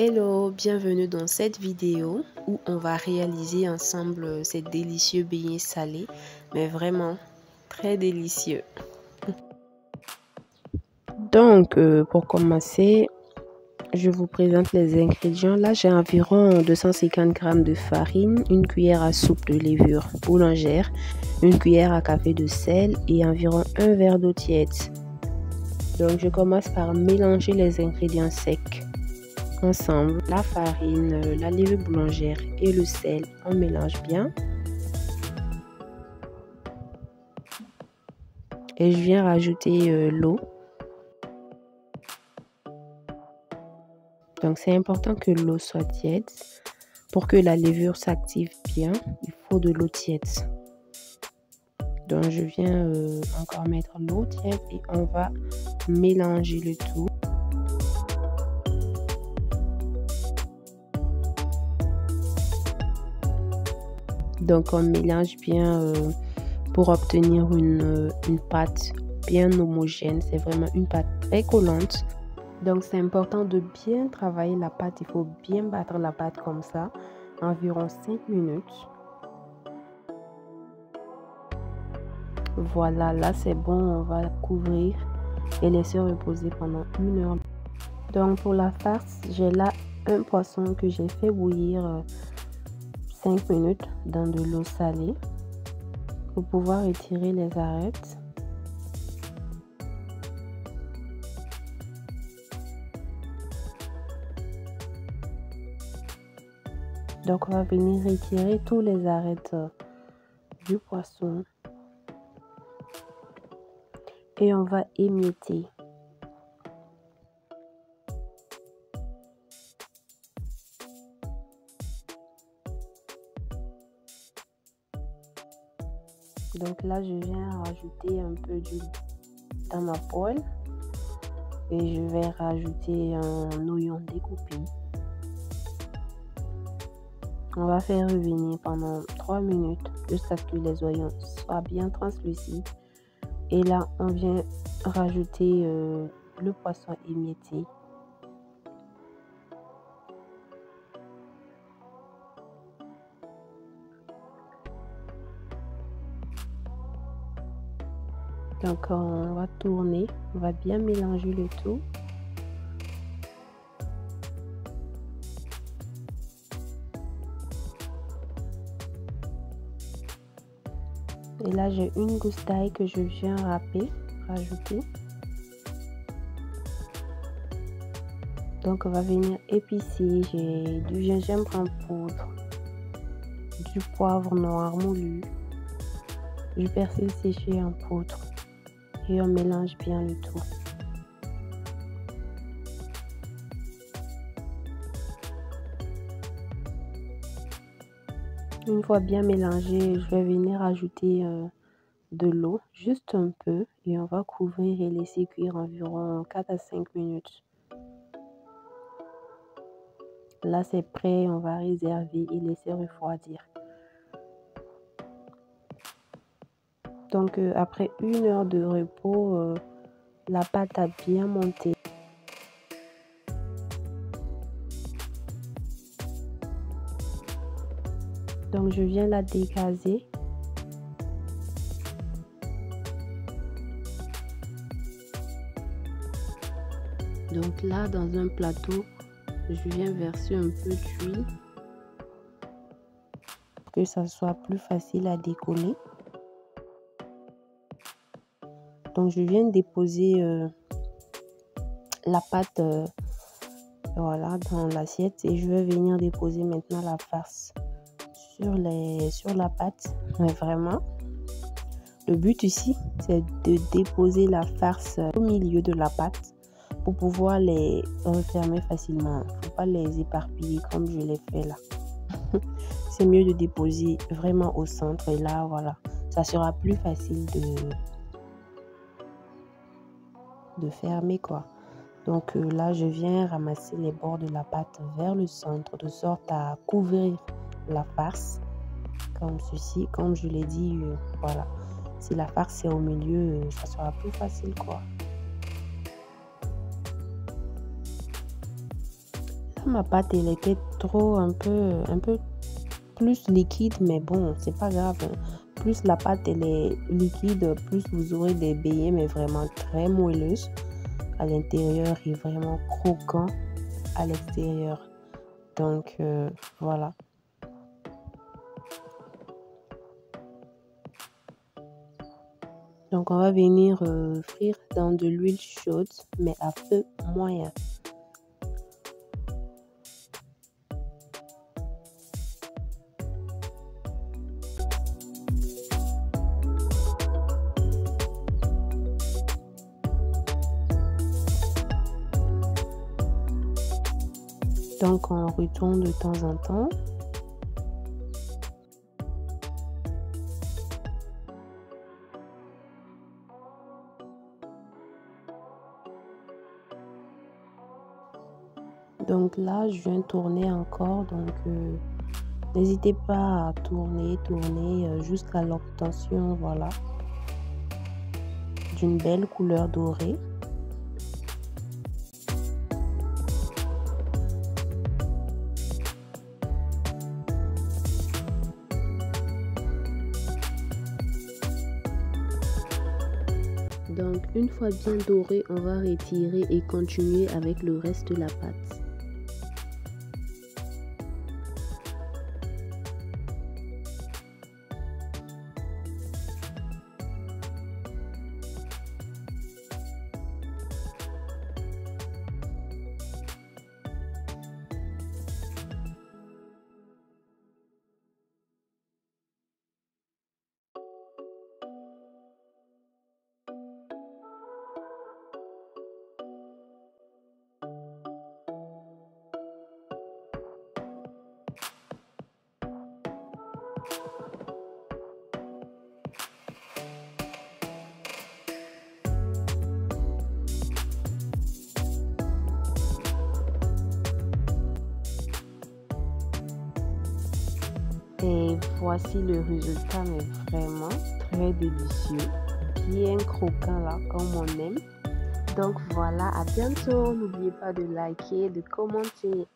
Hello, bienvenue dans cette vidéo où on va réaliser ensemble ces délicieux beignets salés, mais vraiment très délicieux. Donc, pour commencer, je vous présente les ingrédients. Là, j'ai environ 250 g de farine, une cuillère à soupe de levure boulangère, une cuillère à café de sel et environ un verre d'eau tiède. Donc, je commence par mélanger les ingrédients secs ensemble. La farine, la levure boulangère et le sel, on mélange bien. Et je viens rajouter l'eau. Donc, c'est important que l'eau soit tiède. Pour que la levure s'active bien, il faut de l'eau tiède. Donc, je viens encore mettre l'eau tiède et on va mélanger le tout. Donc, on mélange bien pour obtenir une pâte bien homogène. C'est vraiment une pâte très collante. Donc, c'est important de bien travailler la pâte. Il faut bien battre la pâte comme ça, environ 5 minutes. Voilà, là c'est bon, on va couvrir et laisser reposer pendant 1 heure. Donc pour la farce, j'ai là un poisson que j'ai fait bouillir 5 minutes dans de l'eau salée pour pouvoir étirer les arêtes. Donc on va venir retirer tous les arêtes du poisson. Et on va émietter. Donc là, je viens rajouter un peu d'huile dans ma poêle. Et je vais rajouter un oignon découpé. On va faire revenir pendant 3 minutes jusqu'à ce que les oignons soient bien translucides. Et là, on vient rajouter le poisson émietté. Donc, on va tourner, on va bien mélanger le tout. Et là, j'ai une gousse d'ail que je viens rajouter. Donc, on va venir épicer. J'ai du gingembre en poudre, du poivre noir moulu, du persil séché en poudre. Et on mélange bien le tout. Une fois bien mélangé, je vais venir ajouter de l'eau, juste un peu, et on va couvrir et laisser cuire environ 4 à 5 minutes. Là, c'est prêt, on va réserver et laisser refroidir. Donc, après 1 heure de repos, la pâte a bien monté. Donc, je viens la dégazer. Donc là, dans un plateau, je viens verser un peu d'huile pour que ça soit plus facile à décoller. Donc, je viens déposer la pâte voilà, dans l'assiette et je vais venir déposer maintenant la farce sur la pâte. Mais vraiment, le but ici, c'est de déposer la farce au milieu de la pâte pour pouvoir les refermer facilement. Il ne faut pas les éparpiller comme je l'ai fait là. C'est mieux de déposer vraiment au centre et là, voilà, ça sera plus facile de fermer quoi. Donc là, je viens ramasser les bords de la pâte vers le centre de sorte à couvrir la farce comme ceci. Comme je l'ai dit, voilà. Si la farce est au milieu, ça sera plus facile quoi. Ma pâte, elle était trop un peu plus liquide, mais bon, c'est pas grave, hein. Plus la pâte, elle est liquide, plus vous aurez des beignets, mais vraiment très moelleuses à l'intérieur et vraiment croquant à l'extérieur. Donc, voilà. Donc, on va venir frire dans de l'huile chaude, mais à feu moyen. Donc, on retourne de temps en temps. Donc là, je viens tourner encore. Donc, n'hésitez pas à tourner jusqu'à l'obtention, voilà, d'une belle couleur dorée. Donc, une fois bien doré, on va retirer et continuer avec le reste de la pâte. Et voici le résultat, mais vraiment très délicieux, bien croquant là, comme on aime. Donc voilà, à bientôt. N'oubliez pas de liker, de commenter